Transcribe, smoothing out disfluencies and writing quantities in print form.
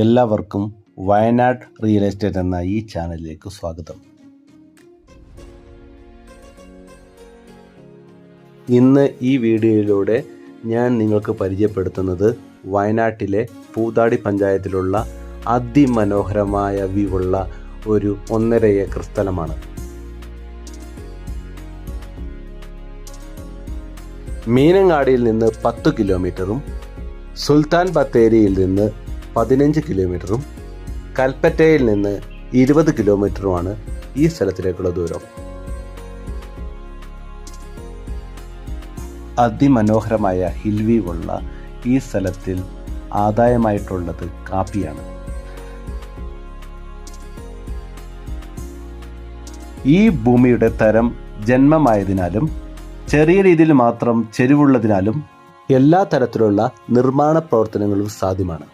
എല്ലാവർക്കും Wayanad real estate എന്ന ഈ ചാനലിലേക്ക് സ്വാഗതം. ഇന്ന് ഈ വീഡിയോയിലൂടെ ഞാൻ നിങ്ങൾക്ക് പരിചയപ്പെടുത്തുന്നത് വയനാട്ടിലെ പൂതാടി പഞ്ചായത്തിലുള്ള അതിമനോഹരമായ വ്യൂവുള്ള ഒരു 1.5 ഏക്കർ സ്ഥലമാണ്. മീനങ്ങാടിയിൽ നിന്ന് 10 കിലോമീറ്ററും സുൽത്താൻ ബത്തേരിയിൽ നിന്ന് 15 കിലോമീറ്ററും കൽപ്പറ്റയിൽ നിന്ന് 20 കിലോമീറ്ററുമാണ് ഈ സ്ഥലത്തിലേക്കുള്ള ദൂരം. അതിമനോഹരമായ ഹിൽ വ്യൂ ഉള്ള ഈ സ്ഥലത്തിൽ ആദായമായിട്ടുള്ളത് കാപ്പിയാണ്. ഈ ഭൂമിയുടെ തരം ജന്മമായതിനാലും ചെറിയ രീതിയിൽ മാത്രം ചെരിവുള്ളതിനാലും എല്ലാ തരത്തിലുള്ള നിർമ്മാണ പ്രവർത്തനങ്ങളും സാധ്യമാണ്.